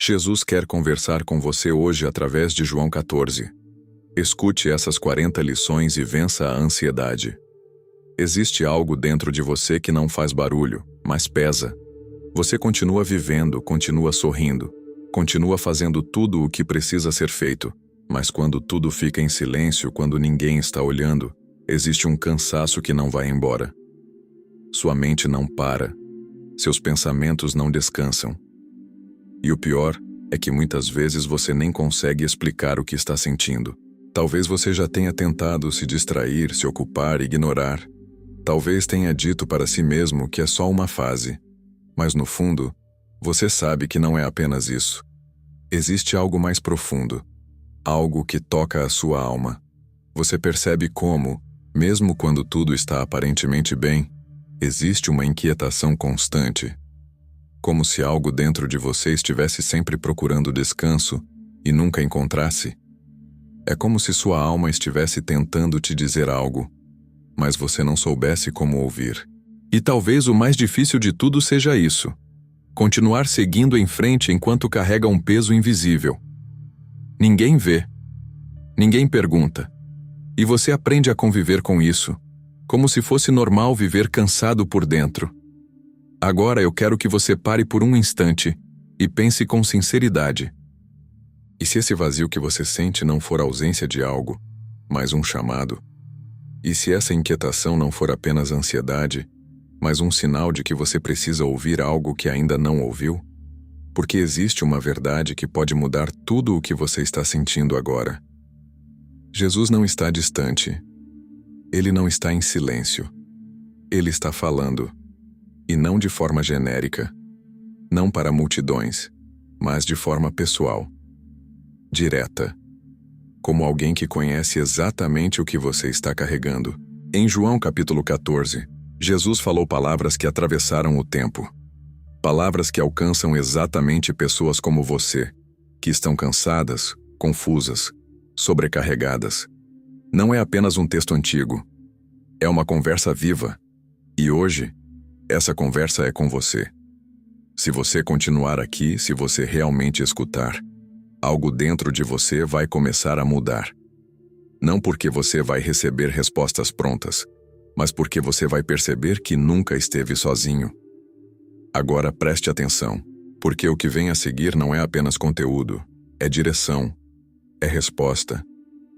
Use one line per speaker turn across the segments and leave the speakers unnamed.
Jesus quer conversar com você hoje através de João 14. Escute essas 40 lições e vença a ansiedade. Existe algo dentro de você que não faz barulho, mas pesa. Você continua vivendo, continua sorrindo, continua fazendo tudo o que precisa ser feito, mas quando tudo fica em silêncio, quando ninguém está olhando, existe um cansaço que não vai embora. Sua mente não para. Seus pensamentos não descansam. E o pior é que muitas vezes você nem consegue explicar o que está sentindo. Talvez você já tenha tentado se distrair, se ocupar, ignorar. Talvez tenha dito para si mesmo que é só uma fase. Mas no fundo, você sabe que não é apenas isso. Existe algo mais profundo. Algo que toca a sua alma. Você percebe como, mesmo quando tudo está aparentemente bem, existe uma inquietação constante. Como se algo dentro de você estivesse sempre procurando descanso e nunca encontrasse. É como se sua alma estivesse tentando te dizer algo, mas você não soubesse como ouvir. E talvez o mais difícil de tudo seja isso: continuar seguindo em frente enquanto carrega um peso invisível. Ninguém vê. Ninguém pergunta. E você aprende a conviver com isso, como se fosse normal viver cansado por dentro. Agora eu quero que você pare por um instante e pense com sinceridade. E se esse vazio que você sente não for a ausência de algo, mas um chamado? E se essa inquietação não for apenas ansiedade, mas um sinal de que você precisa ouvir algo que ainda não ouviu? Porque existe uma verdade que pode mudar tudo o que você está sentindo agora. Jesus não está distante. Ele não está em silêncio. Ele está falando. E não de forma genérica. Não para multidões, mas de forma pessoal. Direta. Como alguém que conhece exatamente o que você está carregando. Em João capítulo 14, Jesus falou palavras que atravessaram o tempo. Palavras que alcançam exatamente pessoas como você, que estão cansadas, confusas, sobrecarregadas. Não é apenas um texto antigo. É uma conversa viva. E hoje, essa conversa é com você. Se você continuar aqui, se você realmente escutar, algo dentro de você vai começar a mudar. Não porque você vai receber respostas prontas, mas porque você vai perceber que nunca esteve sozinho. Agora preste atenção, porque o que vem a seguir não é apenas conteúdo, é direção, é resposta,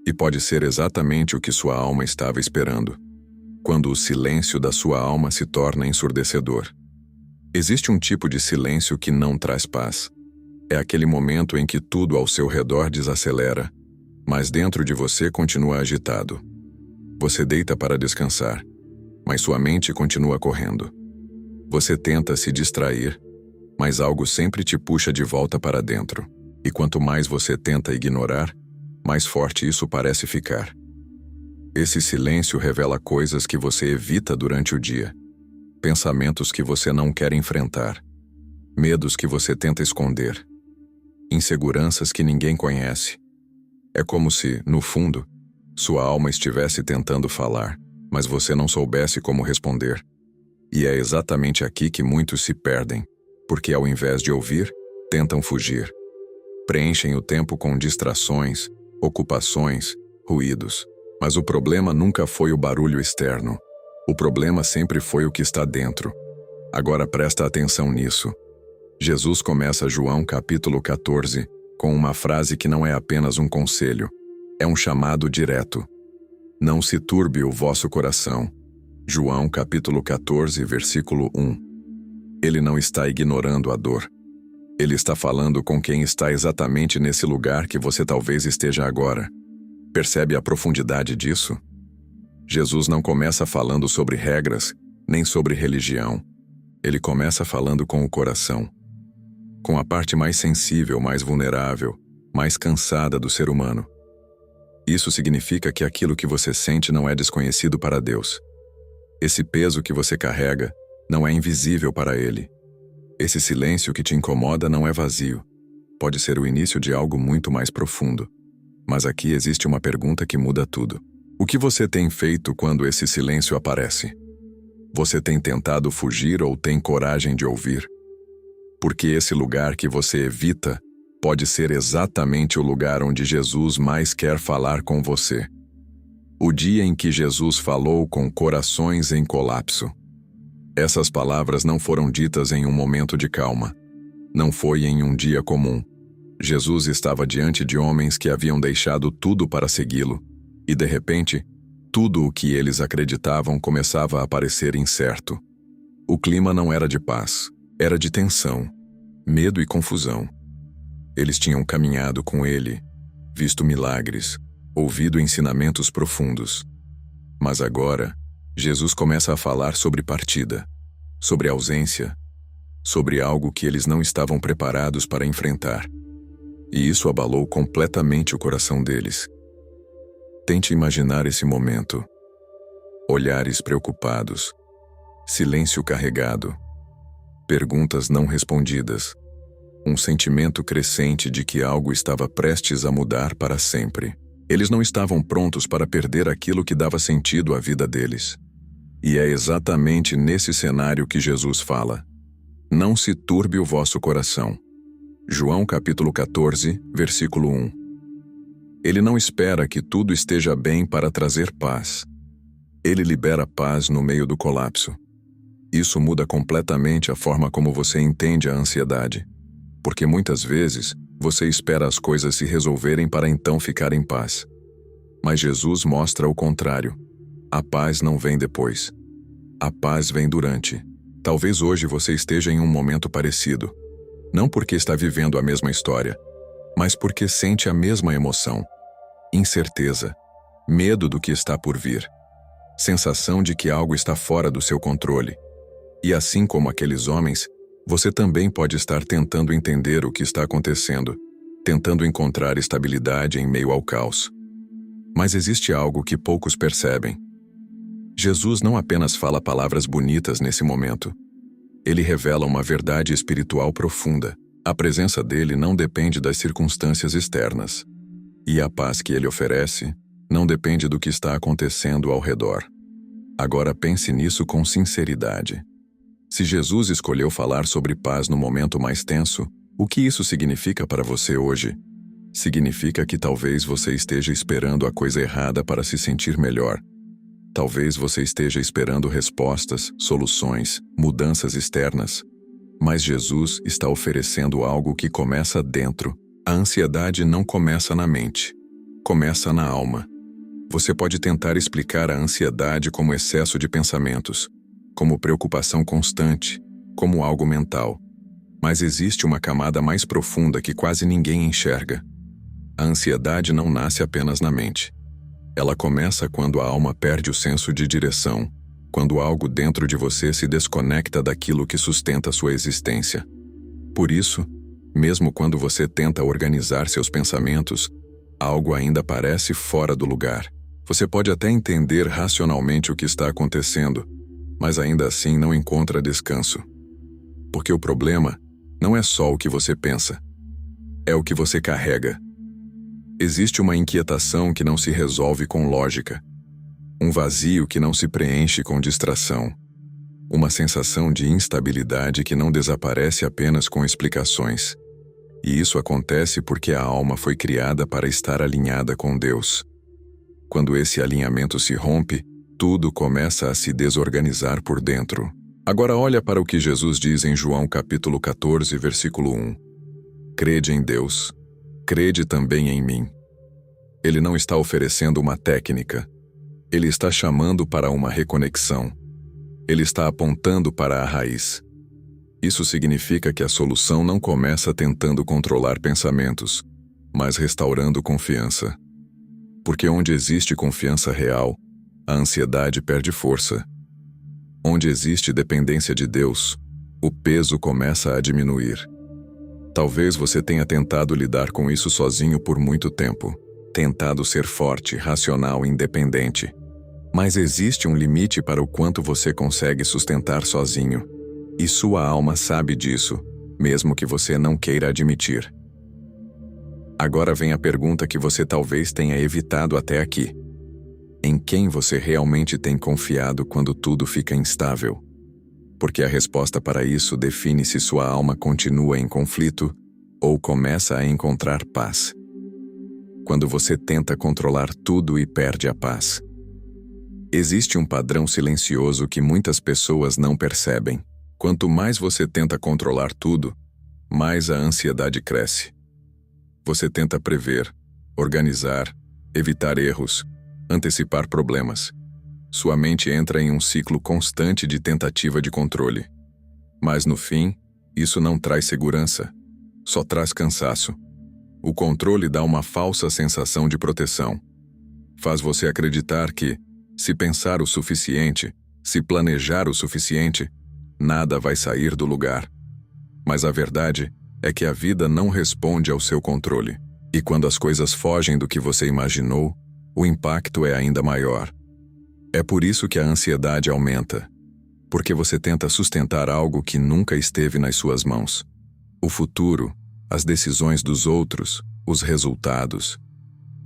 e pode ser exatamente o que sua alma estava esperando. Quando o silêncio da sua alma se torna ensurdecedor. Existe um tipo de silêncio que não traz paz. É aquele momento em que tudo ao seu redor desacelera, mas dentro de você continua agitado. Você deita para descansar, mas sua mente continua correndo. Você tenta se distrair, mas algo sempre te puxa de volta para dentro. E quanto mais você tenta ignorar, mais forte isso parece ficar. Esse silêncio revela coisas que você evita durante o dia. Pensamentos que você não quer enfrentar. Medos que você tenta esconder. Inseguranças que ninguém conhece. É como se, no fundo, sua alma estivesse tentando falar, mas você não soubesse como responder. E é exatamente aqui que muitos se perdem, porque ao invés de ouvir, tentam fugir. Preenchem o tempo com distrações, ocupações, ruídos. Mas o problema nunca foi o barulho externo. O problema sempre foi o que está dentro. Agora presta atenção nisso. Jesus começa João capítulo 14 com uma frase que não é apenas um conselho, é um chamado direto. Não se turbe o vosso coração. João capítulo 14, versículo 1. Ele não está ignorando a dor. Ele está falando com quem está exatamente nesse lugar que você talvez esteja agora. Percebe a profundidade disso? Jesus não começa falando sobre regras, nem sobre religião. Ele começa falando com o coração. Com a parte mais sensível, mais vulnerável, mais cansada do ser humano. Isso significa que aquilo que você sente não é desconhecido para Deus. Esse peso que você carrega não é invisível para Ele. Esse silêncio que te incomoda não é vazio. Pode ser o início de algo muito mais profundo. Mas aqui existe uma pergunta que muda tudo. O que você tem feito quando esse silêncio aparece? Você tem tentado fugir ou tem coragem de ouvir? Porque esse lugar que você evita pode ser exatamente o lugar onde Jesus mais quer falar com você. O dia em que Jesus falou com corações em colapso. Essas palavras não foram ditas em um momento de calma. Não foi em um dia comum. Jesus estava diante de homens que haviam deixado tudo para segui-lo, e de repente, tudo o que eles acreditavam começava a parecer incerto. O clima não era de paz, era de tensão, medo e confusão. Eles tinham caminhado com ele, visto milagres, ouvido ensinamentos profundos. Mas agora, Jesus começa a falar sobre partida, sobre ausência, sobre algo que eles não estavam preparados para enfrentar. E isso abalou completamente o coração deles. Tente imaginar esse momento. Olhares preocupados, silêncio carregado, perguntas não respondidas, um sentimento crescente de que algo estava prestes a mudar para sempre. Eles não estavam prontos para perder aquilo que dava sentido à vida deles. E é exatamente nesse cenário que Jesus fala: não se turbe o vosso coração. João capítulo 14, versículo 1. Ele não espera que tudo esteja bem para trazer paz. Ele libera paz no meio do colapso. Isso muda completamente a forma como você entende a ansiedade. Porque muitas vezes, você espera as coisas se resolverem para então ficar em paz. Mas Jesus mostra o contrário. A paz não vem depois. A paz vem durante. Talvez hoje você esteja em um momento parecido. Não porque está vivendo a mesma história, mas porque sente a mesma emoção. Incerteza, medo do que está por vir, sensação de que algo está fora do seu controle. E assim como aqueles homens, você também pode estar tentando entender o que está acontecendo, tentando encontrar estabilidade em meio ao caos. Mas existe algo que poucos percebem. Jesus não apenas fala palavras bonitas nesse momento. Ele revela uma verdade espiritual profunda. A presença dele não depende das circunstâncias externas. E a paz que ele oferece não depende do que está acontecendo ao redor. Agora pense nisso com sinceridade. Se Jesus escolheu falar sobre paz no momento mais tenso, o que isso significa para você hoje? Significa que talvez você esteja esperando a coisa errada para se sentir melhor. Talvez você esteja esperando respostas, soluções, mudanças externas. Mas Jesus está oferecendo algo que começa dentro. A ansiedade não começa na mente. Começa na alma. Você pode tentar explicar a ansiedade como excesso de pensamentos, como preocupação constante, como algo mental. Mas existe uma camada mais profunda que quase ninguém enxerga. A ansiedade não nasce apenas na mente. Ela começa quando a alma perde o senso de direção, quando algo dentro de você se desconecta daquilo que sustenta sua existência. Por isso, mesmo quando você tenta organizar seus pensamentos, algo ainda parece fora do lugar. Você pode até entender racionalmente o que está acontecendo, mas ainda assim não encontra descanso. Porque o problema não é só o que você pensa, é o que você carrega. Existe uma inquietação que não se resolve com lógica, um vazio que não se preenche com distração, uma sensação de instabilidade que não desaparece apenas com explicações. E isso acontece porque a alma foi criada para estar alinhada com Deus. Quando esse alinhamento se rompe, tudo começa a se desorganizar por dentro. Agora olha para o que Jesus diz em João capítulo 14, versículo 1. Crede em Deus. Crede também em mim. Ele não está oferecendo uma técnica. Ele está chamando para uma reconexão. Ele está apontando para a raiz. Isso significa que a solução não começa tentando controlar pensamentos, mas restaurando confiança. Porque onde existe confiança real, a ansiedade perde força. Onde existe dependência de Deus, o peso começa a diminuir. Talvez você tenha tentado lidar com isso sozinho por muito tempo, tentado ser forte, racional e independente. Mas existe um limite para o quanto você consegue sustentar sozinho. E sua alma sabe disso, mesmo que você não queira admitir. Agora vem a pergunta que você talvez tenha evitado até aqui. Em quem você realmente tem confiado quando tudo fica instável? Porque a resposta para isso define se sua alma continua em conflito ou começa a encontrar paz. Quando você tenta controlar tudo e perde a paz. Existe um padrão silencioso que muitas pessoas não percebem. Quanto mais você tenta controlar tudo, mais a ansiedade cresce. Você tenta prever, organizar, evitar erros, antecipar problemas. Sua mente entra em um ciclo constante de tentativa de controle. Mas no fim, isso não traz segurança, só traz cansaço. O controle dá uma falsa sensação de proteção. Faz você acreditar que, se pensar o suficiente, se planejar o suficiente, nada vai sair do lugar. Mas a verdade é que a vida não responde ao seu controle. E quando as coisas fogem do que você imaginou, o impacto é ainda maior. É por isso que a ansiedade aumenta. Porque você tenta sustentar algo que nunca esteve nas suas mãos. O futuro, as decisões dos outros, os resultados.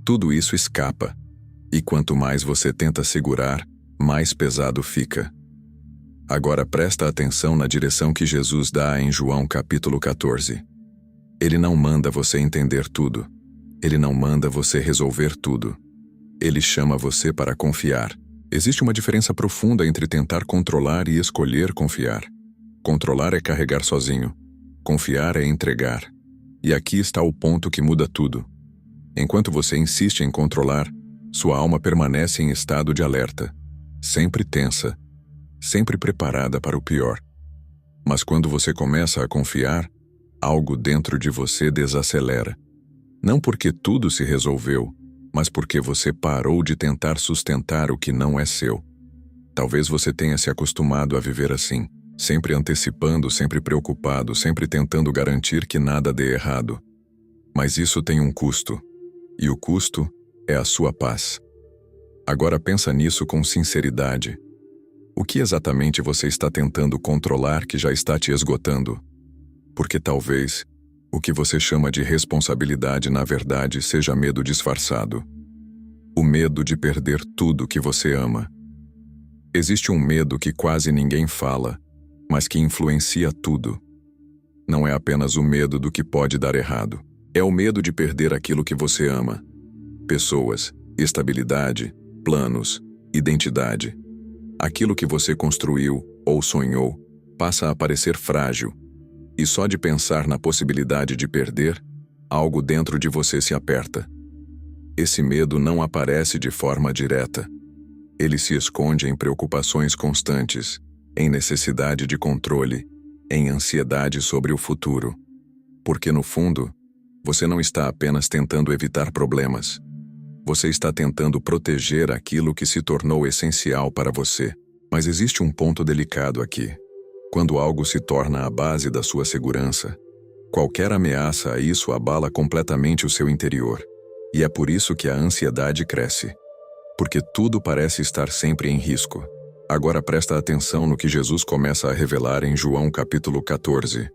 Tudo isso escapa. E quanto mais você tenta segurar, mais pesado fica. Agora presta atenção na direção que Jesus dá em João capítulo 14. Ele não manda você entender tudo. Ele não manda você resolver tudo. Ele chama você para confiar. Existe uma diferença profunda entre tentar controlar e escolher confiar. Controlar é carregar sozinho. Confiar é entregar. E aqui está o ponto que muda tudo. Enquanto você insiste em controlar, sua alma permanece em estado de alerta, sempre tensa, sempre preparada para o pior. Mas quando você começa a confiar, algo dentro de você desacelera. Não porque tudo se resolveu, mas porque você parou de tentar sustentar o que não é seu. Talvez você tenha se acostumado a viver assim, sempre antecipando, sempre preocupado, sempre tentando garantir que nada dê errado. Mas isso tem um custo, e o custo é a sua paz. Agora pensa nisso com sinceridade. O que exatamente você está tentando controlar que já está te esgotando? Porque talvez o que você chama de responsabilidade na verdade seja medo disfarçado. O medo de perder tudo que você ama. Existe um medo que quase ninguém fala, mas que influencia tudo. Não é apenas o medo do que pode dar errado. É o medo de perder aquilo que você ama. Pessoas, estabilidade, planos, identidade. Aquilo que você construiu ou sonhou passa a parecer frágil. E só de pensar na possibilidade de perder, algo dentro de você se aperta. Esse medo não aparece de forma direta. Ele se esconde em preocupações constantes, em necessidade de controle, em ansiedade sobre o futuro. Porque no fundo, você não está apenas tentando evitar problemas. Você está tentando proteger aquilo que se tornou essencial para você. Mas existe um ponto delicado aqui. Quando algo se torna a base da sua segurança, qualquer ameaça a isso abala completamente o seu interior. E é por isso que a ansiedade cresce. Porque tudo parece estar sempre em risco. Agora presta atenção no que Jesus começa a revelar em João capítulo 14.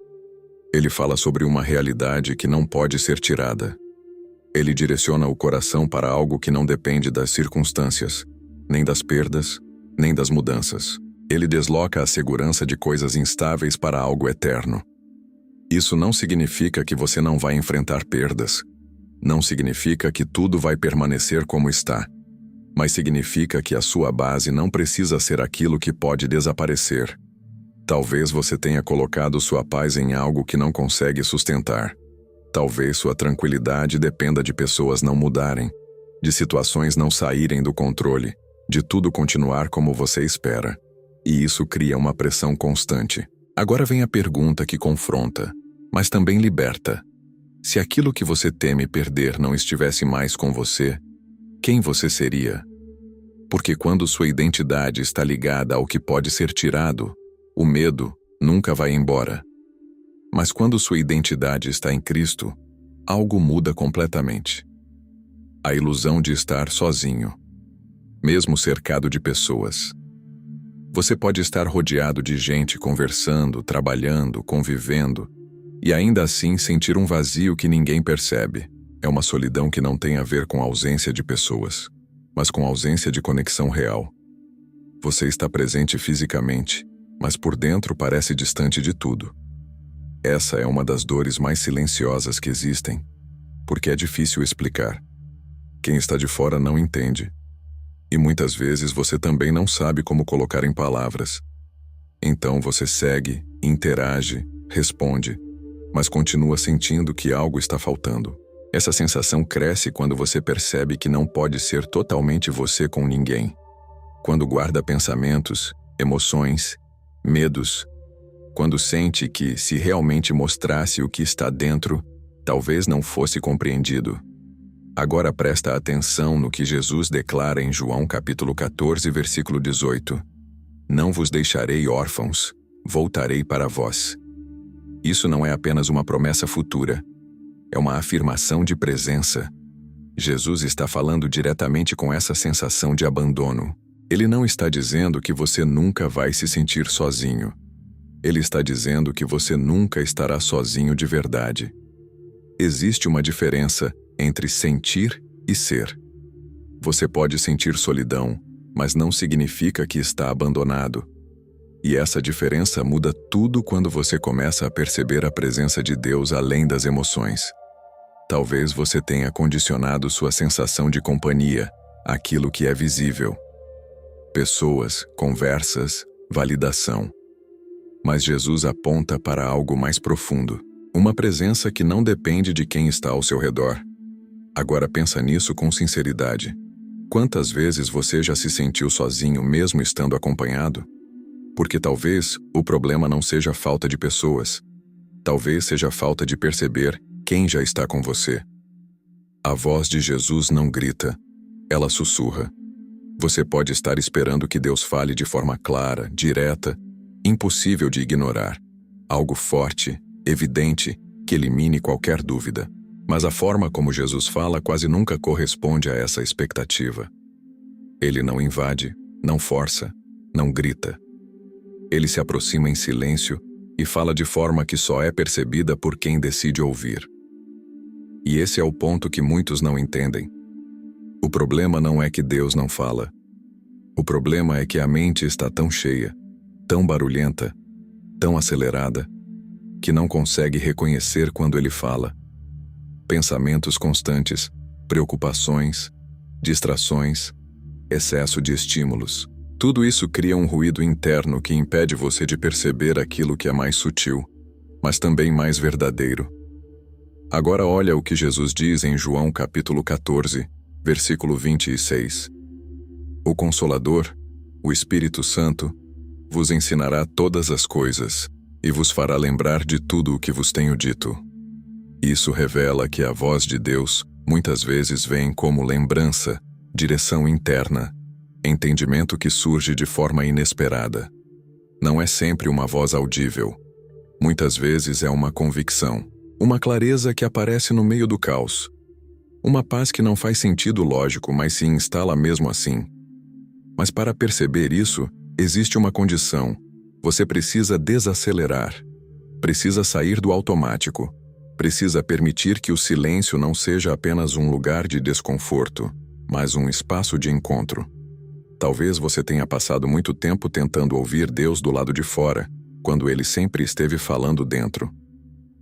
Ele fala sobre uma realidade que não pode ser tirada. Ele direciona o coração para algo que não depende das circunstâncias, nem das perdas, nem das mudanças. Ele desloca a segurança de coisas instáveis para algo eterno. Isso não significa que você não vai enfrentar perdas. Não significa que tudo vai permanecer como está. Mas significa que a sua base não precisa ser aquilo que pode desaparecer. Talvez você tenha colocado sua paz em algo que não consegue sustentar. Talvez sua tranquilidade dependa de pessoas não mudarem, de situações não saírem do controle, de tudo continuar como você espera. E isso cria uma pressão constante. Agora vem a pergunta que confronta, mas também liberta. Se aquilo que você teme perder não estivesse mais com você, quem você seria? Porque quando sua identidade está ligada ao que pode ser tirado, o medo nunca vai embora. Mas quando sua identidade está em Cristo, algo muda completamente. A ilusão de estar sozinho, mesmo cercado de pessoas. Você pode estar rodeado de gente conversando, trabalhando, convivendo, e ainda assim sentir um vazio que ninguém percebe. É uma solidão que não tem a ver com a ausência de pessoas, mas com a ausência de conexão real. Você está presente fisicamente, mas por dentro parece distante de tudo. Essa é uma das dores mais silenciosas que existem, porque é difícil explicar. Quem está de fora não entende. E muitas vezes você também não sabe como colocar em palavras. Então você segue, interage, responde, mas continua sentindo que algo está faltando. Essa sensação cresce quando você percebe que não pode ser totalmente você com ninguém. Quando guarda pensamentos, emoções, medos. Quando sente que, se realmente mostrasse o que está dentro, talvez não fosse compreendido. Agora presta atenção no que Jesus declara em João capítulo 14, versículo 18. Não vos deixarei órfãos, voltarei para vós. Isso não é apenas uma promessa futura, é uma afirmação de presença. Jesus está falando diretamente com essa sensação de abandono. Ele não está dizendo que você nunca vai se sentir sozinho. Ele está dizendo que você nunca estará sozinho de verdade. Existe uma diferença entre sentir e ser. Você pode sentir solidão, mas não significa que está abandonado. E essa diferença muda tudo quando você começa a perceber a presença de Deus além das emoções. Talvez você tenha condicionado sua sensação de companhia àquilo que é visível. Pessoas, conversas, validação. Mas Jesus aponta para algo mais profundo. Uma presença que não depende de quem está ao seu redor. Agora pensa nisso com sinceridade. Quantas vezes você já se sentiu sozinho mesmo estando acompanhado? Porque talvez o problema não seja falta de pessoas. Talvez seja falta de perceber quem já está com você. A voz de Jesus não grita, ela sussurra. Você pode estar esperando que Deus fale de forma clara, direta, impossível de ignorar. Algo forte, evidente, que elimine qualquer dúvida. Mas a forma como Jesus fala quase nunca corresponde a essa expectativa. Ele não invade, não força, não grita. Ele se aproxima em silêncio e fala de forma que só é percebida por quem decide ouvir. E esse é o ponto que muitos não entendem. O problema não é que Deus não fala. O problema é que a mente está tão cheia, tão barulhenta, tão acelerada, que não consegue reconhecer quando ele fala. Pensamentos constantes, preocupações, distrações, excesso de estímulos. Tudo isso cria um ruído interno que impede você de perceber aquilo que é mais sutil, mas também mais verdadeiro. Agora olha o que Jesus diz em João capítulo 14, versículo 26. O Consolador, o Espírito Santo, vos ensinará todas as coisas e vos fará lembrar de tudo o que vos tenho dito. Isso revela que a voz de Deus muitas vezes vem como lembrança, direção interna, entendimento que surge de forma inesperada. Não é sempre uma voz audível. Muitas vezes é uma convicção, uma clareza que aparece no meio do caos. Uma paz que não faz sentido lógico, mas se instala mesmo assim. Mas para perceber isso, existe uma condição. Você precisa desacelerar. Precisa sair do automático. Precisa permitir que o silêncio não seja apenas um lugar de desconforto, mas um espaço de encontro. Talvez você tenha passado muito tempo tentando ouvir Deus do lado de fora, quando Ele sempre esteve falando dentro.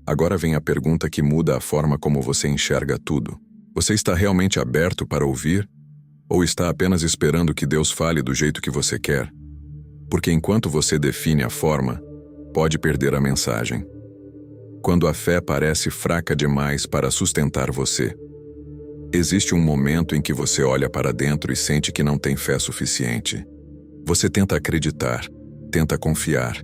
Agora vem a pergunta que muda a forma como você enxerga tudo. Você está realmente aberto para ouvir? Ou está apenas esperando que Deus fale do jeito que você quer? Porque enquanto você define a forma, pode perder a mensagem. Quando a fé parece fraca demais para sustentar você, existe um momento em que você olha para dentro e sente que não tem fé suficiente. Você tenta acreditar, tenta confiar,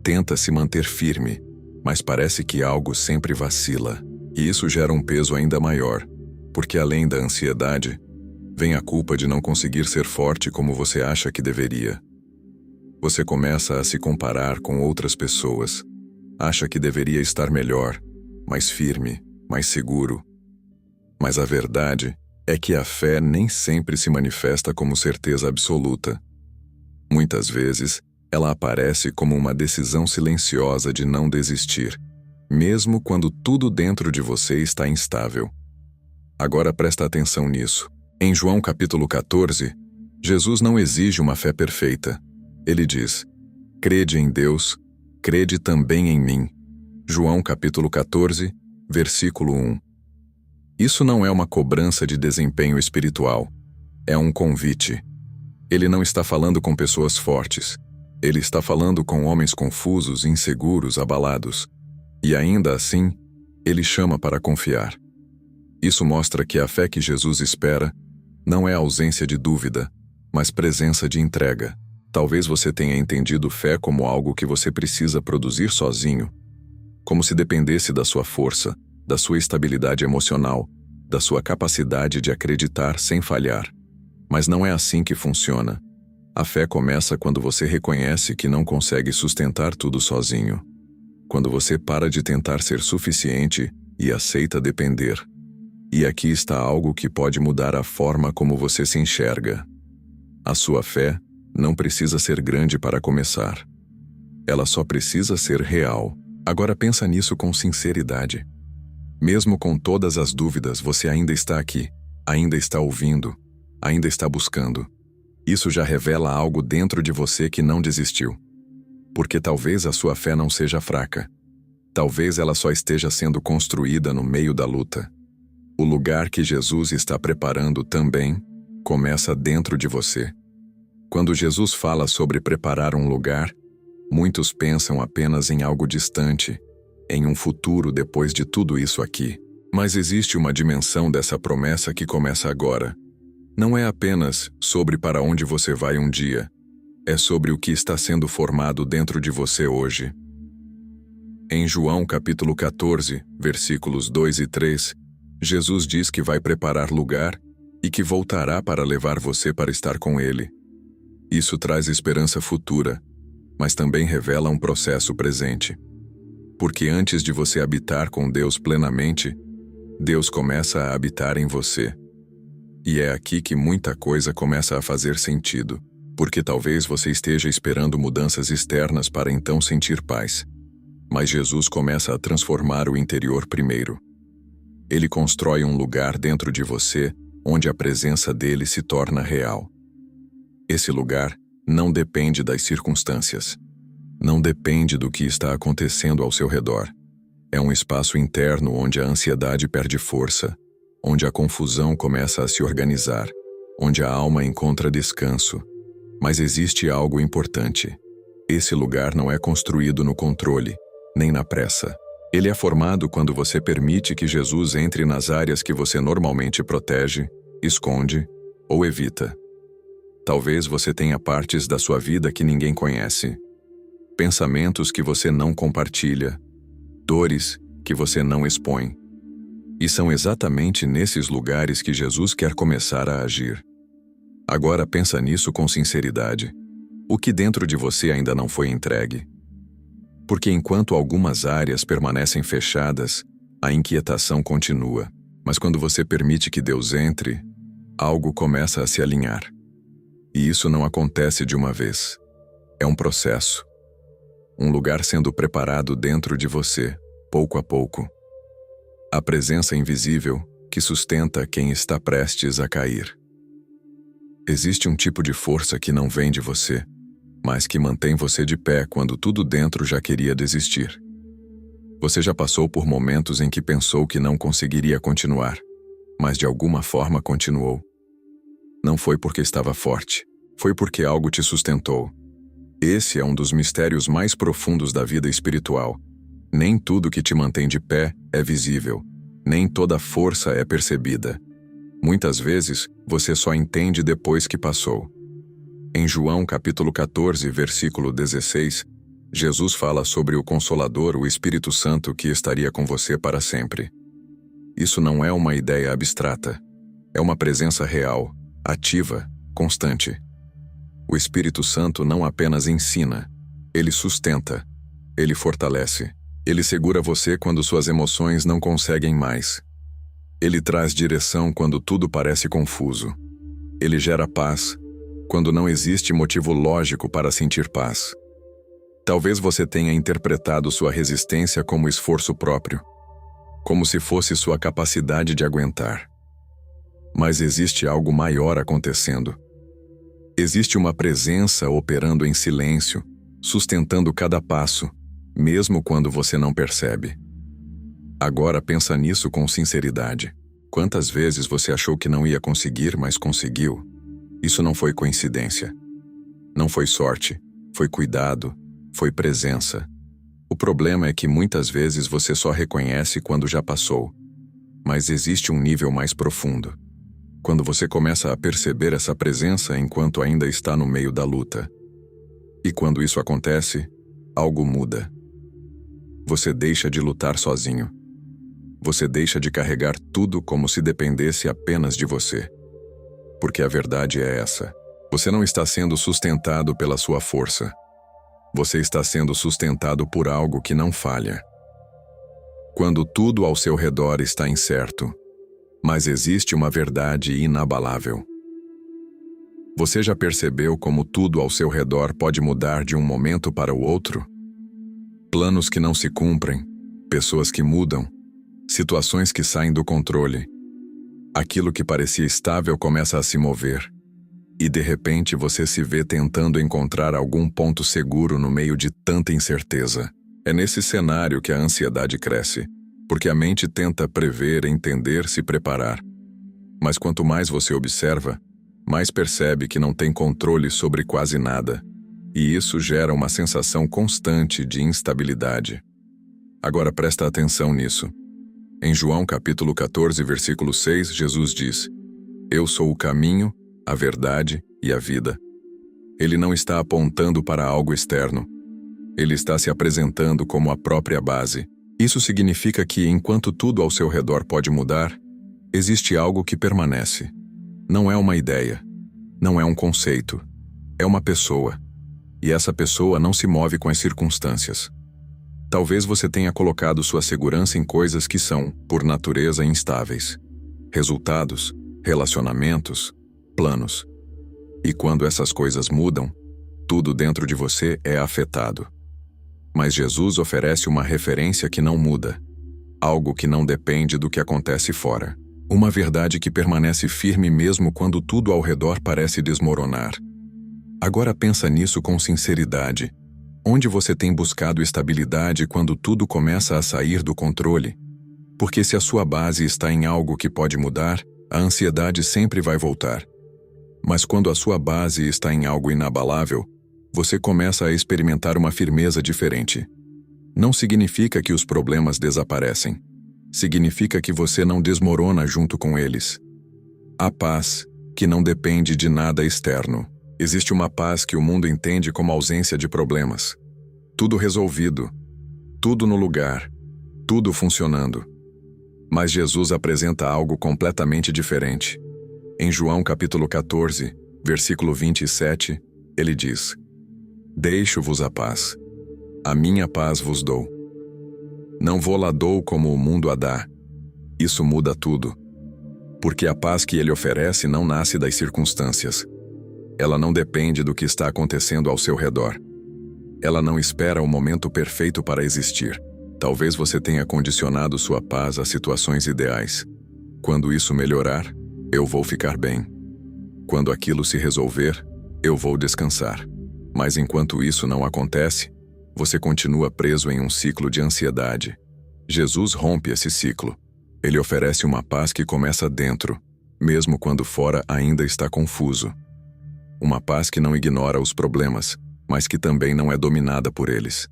tenta se manter firme, mas parece que algo sempre vacila. E isso gera um peso ainda maior, porque além da ansiedade, vem a culpa de não conseguir ser forte como você acha que deveria. Você começa a se comparar com outras pessoas, acha que deveria estar melhor, mais firme, mais seguro. Mas a verdade é que a fé nem sempre se manifesta como certeza absoluta. Muitas vezes, ela aparece como uma decisão silenciosa de não desistir, mesmo quando tudo dentro de você está instável. Agora presta atenção nisso. Em João capítulo 14, Jesus não exige uma fé perfeita. Ele diz: crede em Deus, crede também em mim. João capítulo 14, versículo 1. Isso não é uma cobrança de desempenho espiritual. É um convite. Ele não está falando com pessoas fortes. Ele está falando com homens confusos, inseguros, abalados. E ainda assim, ele chama para confiar. Isso mostra que a fé que Jesus espera não é ausência de dúvida, mas presença de entrega. Talvez você tenha entendido fé como algo que você precisa produzir sozinho, como se dependesse da sua força, da sua estabilidade emocional, da sua capacidade de acreditar sem falhar. Mas não é assim que funciona. A fé começa quando você reconhece que não consegue sustentar tudo sozinho. Quando você para de tentar ser suficiente e aceita depender. E aqui está algo que pode mudar a forma como você se enxerga. A sua fé não precisa ser grande para começar. Ela só precisa ser real. Agora pensa nisso com sinceridade. Mesmo com todas as dúvidas, você ainda está aqui, ainda está ouvindo, ainda está buscando. Isso já revela algo dentro de você que não desistiu. Porque talvez a sua fé não seja fraca. Talvez ela só esteja sendo construída no meio da luta. O lugar que Jesus está preparando também começa dentro de você. Quando Jesus fala sobre preparar um lugar, muitos pensam apenas em algo distante, em um futuro depois de tudo isso aqui. Mas existe uma dimensão dessa promessa que começa agora. Não é apenas sobre para onde você vai um dia, é sobre o que está sendo formado dentro de você hoje. Em João capítulo 14, versículos 2 e 3, Jesus diz que vai preparar lugar e que voltará para levar você para estar com Ele. Isso traz esperança futura, mas também revela um processo presente. Porque antes de você habitar com Deus plenamente, Deus começa a habitar em você. E é aqui que muita coisa começa a fazer sentido, porque talvez você esteja esperando mudanças externas para então sentir paz. Mas Jesus começa a transformar o interior primeiro. Ele constrói um lugar dentro de você onde a presença dele se torna real. Esse lugar não depende das circunstâncias. Não depende do que está acontecendo ao seu redor. É um espaço interno onde a ansiedade perde força, onde a confusão começa a se organizar, onde a alma encontra descanso. Mas existe algo importante. Esse lugar não é construído no controle, nem na pressa. Ele é formado quando você permite que Jesus entre nas áreas que você normalmente protege, esconde ou evita. Talvez você tenha partes da sua vida que ninguém conhece, pensamentos que você não compartilha, dores que você não expõe. E são exatamente nesses lugares que Jesus quer começar a agir. Agora pensa nisso com sinceridade. O que dentro de você ainda não foi entregue? Porque enquanto algumas áreas permanecem fechadas, a inquietação continua. Mas quando você permite que Deus entre, algo começa a se alinhar. E isso não acontece de uma vez. É um processo. Um lugar sendo preparado dentro de você, pouco a pouco. A presença invisível que sustenta quem está prestes a cair. Existe um tipo de força que não vem de você, mas que mantém você de pé quando tudo dentro já queria desistir. Você já passou por momentos em que pensou que não conseguiria continuar, mas de alguma forma continuou. Não foi porque estava forte, foi porque algo te sustentou. Esse é um dos mistérios mais profundos da vida espiritual. Nem tudo que te mantém de pé é visível, nem toda força é percebida. Muitas vezes, você só entende depois que passou. Em João capítulo 14, versículo 16, Jesus fala sobre o Consolador, o Espírito Santo, que estaria com você para sempre. Isso não é uma ideia abstrata. É uma presença real, ativa, constante. O Espírito Santo não apenas ensina, ele sustenta, ele fortalece. Ele segura você quando suas emoções não conseguem mais. Ele traz direção quando tudo parece confuso. Ele gera paz quando não existe motivo lógico para sentir paz. Talvez você tenha interpretado sua resistência como esforço próprio, como se fosse sua capacidade de aguentar. Mas existe algo maior acontecendo. Existe uma presença operando em silêncio, sustentando cada passo, mesmo quando você não percebe. Agora pensa nisso com sinceridade. Quantas vezes você achou que não ia conseguir, mas conseguiu? Isso não foi coincidência. Não foi sorte, foi cuidado, foi presença. O problema é que muitas vezes você só reconhece quando já passou. Mas existe um nível mais profundo. Quando você começa a perceber essa presença enquanto ainda está no meio da luta. E quando isso acontece, algo muda. Você deixa de lutar sozinho. Você deixa de carregar tudo como se dependesse apenas de você. Porque a verdade é essa. Você não está sendo sustentado pela sua força. Você está sendo sustentado por algo que não falha. Quando tudo ao seu redor está incerto, mas existe uma verdade inabalável. Você já percebeu como tudo ao seu redor pode mudar de um momento para o outro? Planos que não se cumprem, pessoas que mudam, situações que saem do controle. Aquilo que parecia estável começa a se mover. E de repente você se vê tentando encontrar algum ponto seguro no meio de tanta incerteza. É nesse cenário que a ansiedade cresce, porque a mente tenta prever, entender, se preparar. Mas quanto mais você observa, mais percebe que não tem controle sobre quase nada. E isso gera uma sensação constante de instabilidade. Agora presta atenção nisso. Em João capítulo 14, versículo 6, Jesus diz: Eu sou o caminho, a verdade e a vida. Ele não está apontando para algo externo. Ele está se apresentando como a própria base. Isso significa que, enquanto tudo ao seu redor pode mudar, existe algo que permanece. Não é uma ideia, não é um conceito, é uma pessoa. E essa pessoa não se move com as circunstâncias. Talvez você tenha colocado sua segurança em coisas que são, por natureza, instáveis. Resultados, relacionamentos, planos. E quando essas coisas mudam, tudo dentro de você é afetado. Mas Jesus oferece uma referência que não muda. Algo que não depende do que acontece fora. Uma verdade que permanece firme mesmo quando tudo ao redor parece desmoronar. Agora pensa nisso com sinceridade. Onde você tem buscado estabilidade quando tudo começa a sair do controle? Porque se a sua base está em algo que pode mudar, a ansiedade sempre vai voltar. Mas quando a sua base está em algo inabalável, você começa a experimentar uma firmeza diferente. Não significa que os problemas desaparecem. Significa que você não desmorona junto com eles. A paz, que não depende de nada externo. Existe uma paz que o mundo entende como ausência de problemas. Tudo resolvido, tudo no lugar, tudo funcionando. Mas Jesus apresenta algo completamente diferente. Em João capítulo 14, versículo 27, ele diz: Deixo-vos a paz. A minha paz vos dou. Não vou-la dou como o mundo a dá. Isso muda tudo. Porque a paz que ele oferece não nasce das circunstâncias. Ela não depende do que está acontecendo ao seu redor. Ela não espera o momento perfeito para existir. Talvez você tenha condicionado sua paz a situações ideais. Quando isso melhorar, eu vou ficar bem. Quando aquilo se resolver, eu vou descansar. Mas enquanto isso não acontece, você continua preso em um ciclo de ansiedade. Jesus rompe esse ciclo. Ele oferece uma paz que começa dentro, mesmo quando fora ainda está confuso. Uma paz que não ignora os problemas, mas que também não é dominada por eles.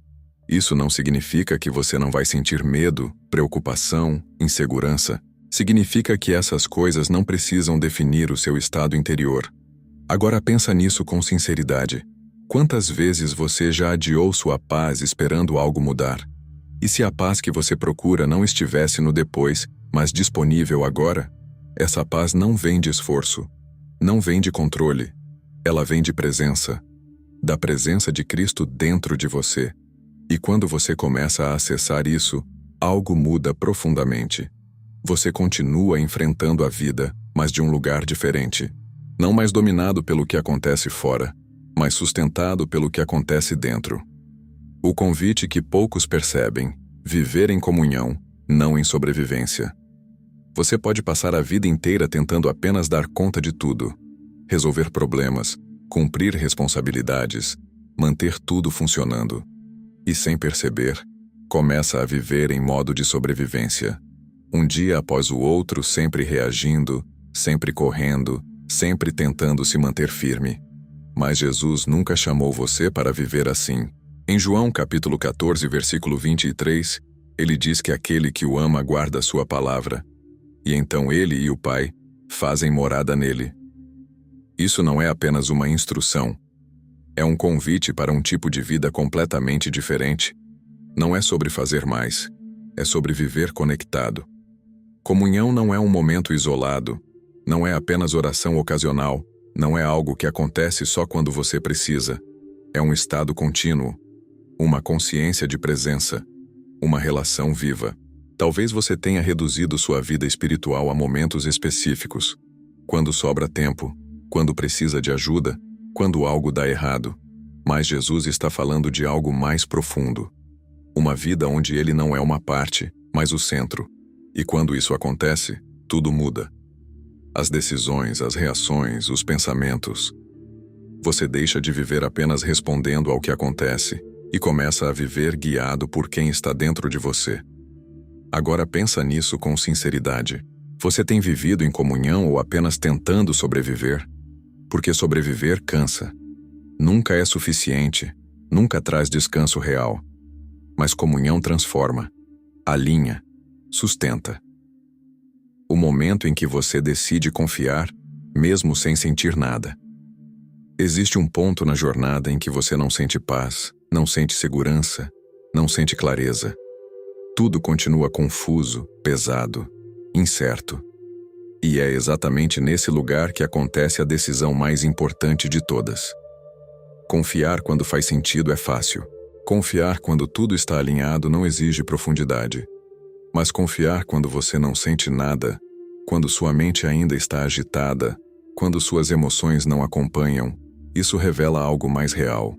Isso não significa que você não vai sentir medo, preocupação, insegurança. Significa que essas coisas não precisam definir o seu estado interior. Agora pensa nisso com sinceridade. Quantas vezes você já adiou sua paz esperando algo mudar? E se a paz que você procura não estivesse no depois, mas disponível agora? Essa paz não vem de esforço, não vem de controle. Ela vem de presença, da presença de Cristo dentro de você. E quando você começa a acessar isso, algo muda profundamente. Você continua enfrentando a vida, mas de um lugar diferente. Não mais dominado pelo que acontece fora, mas sustentado pelo que acontece dentro. O convite que poucos percebem: viver em comunhão, não em sobrevivência. Você pode passar a vida inteira tentando apenas dar conta de tudo. Resolver problemas, cumprir responsabilidades, manter tudo funcionando. e, sem perceber, começa a viver em modo de sobrevivência. Um dia após o outro, sempre reagindo, sempre correndo, sempre tentando se manter firme. Mas Jesus nunca chamou você para viver assim. Em João capítulo 14, versículo 23, ele diz que aquele que o ama guarda a sua palavra, e então ele e o Pai fazem morada nele. Isso não é apenas uma instrução. É um convite para um tipo de vida completamente diferente. Não é sobre fazer mais, é sobre viver conectado. Comunhão não é um momento isolado, não é apenas oração ocasional, não é algo que acontece só quando você precisa. É um estado contínuo, uma consciência de presença, uma relação viva. Talvez você tenha reduzido sua vida espiritual a momentos específicos. Quando sobra tempo, quando precisa de ajuda, quando algo dá errado. Mas Jesus está falando de algo mais profundo. Uma vida onde ele não é uma parte, mas o centro. E quando isso acontece, tudo muda. As decisões, as reações, os pensamentos. Você deixa de viver apenas respondendo ao que acontece e começa a viver guiado por quem está dentro de você. Agora pensa nisso com sinceridade. Você tem vivido em comunhão ou apenas tentando sobreviver? Porque sobreviver cansa. Nunca é suficiente, nunca traz descanso real. Mas comunhão transforma, alinha, sustenta. O momento em que você decide confiar, mesmo sem sentir nada. Existe um ponto na jornada em que você não sente paz, não sente segurança, não sente clareza. Tudo continua confuso, pesado, incerto. E é exatamente nesse lugar que acontece a decisão mais importante de todas. Confiar quando faz sentido é fácil. Confiar quando tudo está alinhado não exige profundidade. Mas confiar quando você não sente nada, quando sua mente ainda está agitada, quando suas emoções não acompanham, isso revela algo mais real.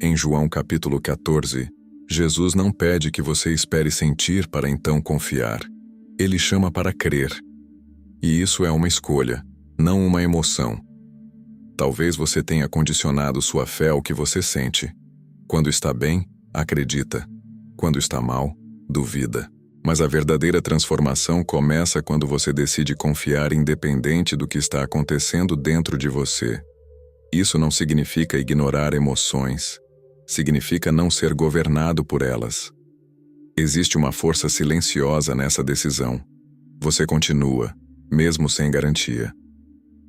Em João capítulo 14, Jesus não pede que você espere sentir para então confiar. Ele chama para crer. E isso é uma escolha, não uma emoção. Talvez você tenha condicionado sua fé ao que você sente. Quando está bem, acredita. Quando está mal, duvida. Mas a verdadeira transformação começa quando você decide confiar independente do que está acontecendo dentro de você. Isso não significa ignorar emoções. Significa não ser governado por elas. Existe uma força silenciosa nessa decisão. Você continua, mesmo sem garantia.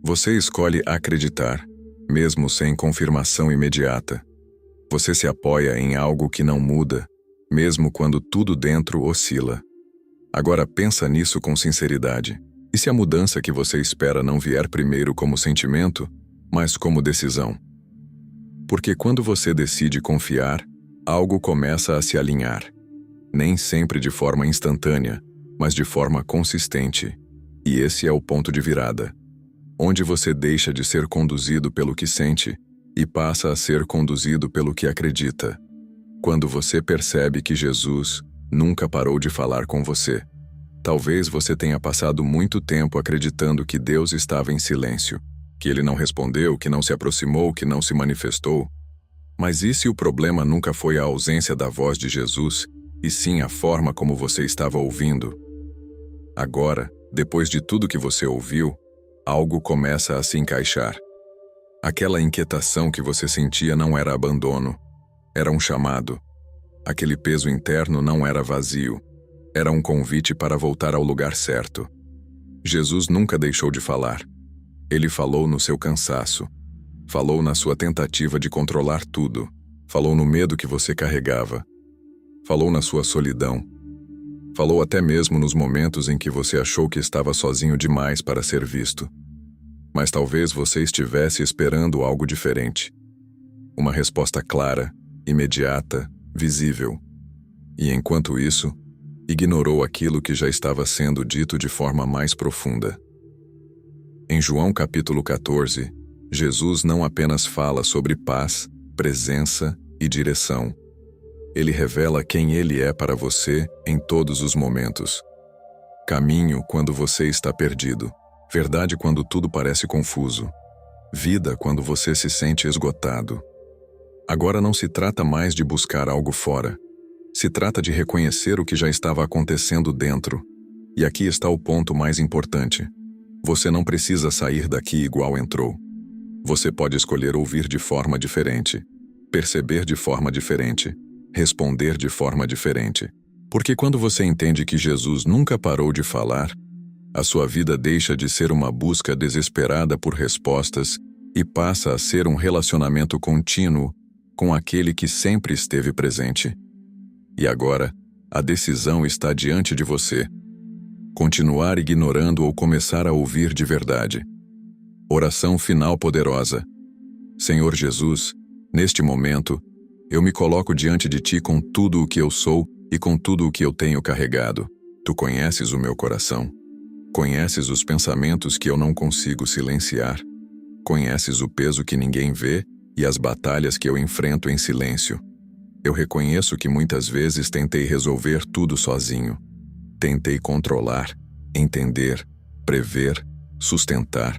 Você escolhe acreditar, mesmo sem confirmação imediata. Você se apoia em algo que não muda, mesmo quando tudo dentro oscila. Agora pensa nisso com sinceridade. E se a mudança que você espera não vier primeiro como sentimento, mas como decisão? Porque quando você decide confiar, algo começa a se alinhar. Nem sempre de forma instantânea, mas de forma consistente. E esse é o ponto de virada. Onde você deixa de ser conduzido pelo que sente e passa a ser conduzido pelo que acredita. Quando você percebe que Jesus nunca parou de falar com você. Talvez você tenha passado muito tempo acreditando que Deus estava em silêncio, que ele não respondeu, que não se aproximou, que não se manifestou. Mas e se o problema nunca foi a ausência da voz de Jesus, e sim a forma como você estava ouvindo? Agora, depois de tudo que você ouviu, algo começa a se encaixar. Aquela inquietação que você sentia não era abandono, era um chamado. Aquele peso interno não era vazio, era um convite para voltar ao lugar certo. Jesus nunca deixou de falar. Ele falou no seu cansaço, falou na sua tentativa de controlar tudo, falou no medo que você carregava, falou na sua solidão, falou até mesmo nos momentos em que você achou que estava sozinho demais para ser visto. Mas talvez você estivesse esperando algo diferente. Uma resposta clara, imediata, visível. E enquanto isso, ignorou aquilo que já estava sendo dito de forma mais profunda. Em João capítulo 14, Jesus não apenas fala sobre paz, presença e direção. Ele revela quem ele é para você em todos os momentos. Caminho quando você está perdido. Verdade quando tudo parece confuso. Vida quando você se sente esgotado. Agora não se trata mais de buscar algo fora. Se trata de reconhecer o que já estava acontecendo dentro. E aqui está o ponto mais importante. Você não precisa sair daqui igual entrou. Você pode escolher ouvir de forma diferente, perceber de forma diferente, responder de forma diferente. Porque quando você entende que Jesus nunca parou de falar, a sua vida deixa de ser uma busca desesperada por respostas e passa a ser um relacionamento contínuo com aquele que sempre esteve presente. E agora, a decisão está diante de você. Continuar ignorando ou começar a ouvir de verdade. Oração final poderosa. Senhor Jesus, neste momento, eu me coloco diante de Ti com tudo o que eu sou e com tudo o que eu tenho carregado. Tu conheces o meu coração. Conheces os pensamentos que eu não consigo silenciar. Conheces o peso que ninguém vê e as batalhas que eu enfrento em silêncio. Eu reconheço que muitas vezes tentei resolver tudo sozinho. Tentei controlar, entender, prever, sustentar.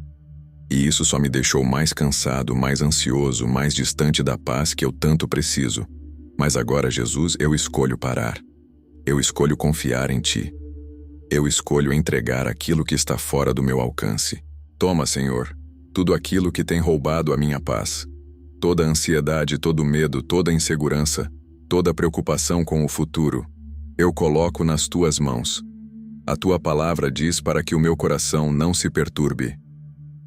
E isso só me deixou mais cansado, mais ansioso, mais distante da paz que eu tanto preciso. Mas agora, Jesus, eu escolho parar. Eu escolho confiar em Ti. Eu escolho entregar aquilo que está fora do meu alcance. Toma, Senhor, tudo aquilo que tem roubado a minha paz. Toda a ansiedade, todo o medo, toda a insegurança, toda a preocupação com o futuro, eu coloco nas Tuas mãos. A Tua palavra diz para que o meu coração não se perturbe.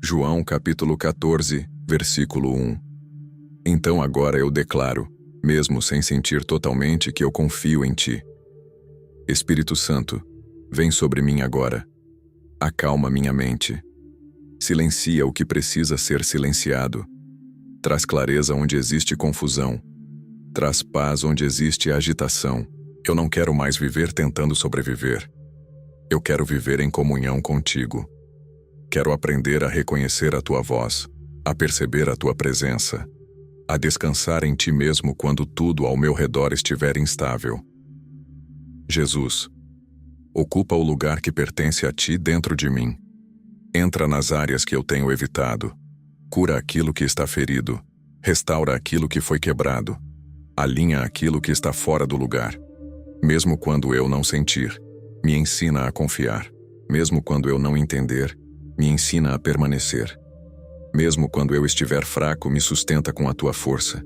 João capítulo 14, versículo 1. Então agora eu declaro, mesmo sem sentir totalmente, que eu confio em Ti. Espírito Santo, vem sobre mim agora. Acalma minha mente. Silencia o que precisa ser silenciado. Traz clareza onde existe confusão. Traz paz onde existe agitação. Eu não quero mais viver tentando sobreviver. Eu quero viver em comunhão contigo. Quero aprender a reconhecer a Tua voz, a perceber a Tua presença, a descansar em Ti mesmo quando tudo ao meu redor estiver instável. Jesus, ocupa o lugar que pertence a Ti dentro de mim. Entra nas áreas que eu tenho evitado. Cura aquilo que está ferido. Restaura aquilo que foi quebrado. Alinha aquilo que está fora do lugar. Mesmo quando eu não sentir, me ensina a confiar. Mesmo quando eu não entender, me ensina a permanecer. Mesmo quando eu estiver fraco, me sustenta com a Tua força.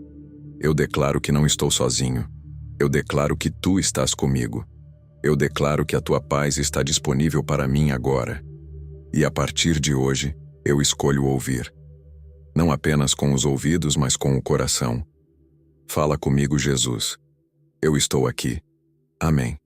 Eu declaro que não estou sozinho. Eu declaro que Tu estás comigo. Eu declaro que a Tua paz está disponível para mim agora. E a partir de hoje, eu escolho ouvir. Não apenas com os ouvidos, mas com o coração. Fala comigo, Jesus. Eu estou aqui. Amém.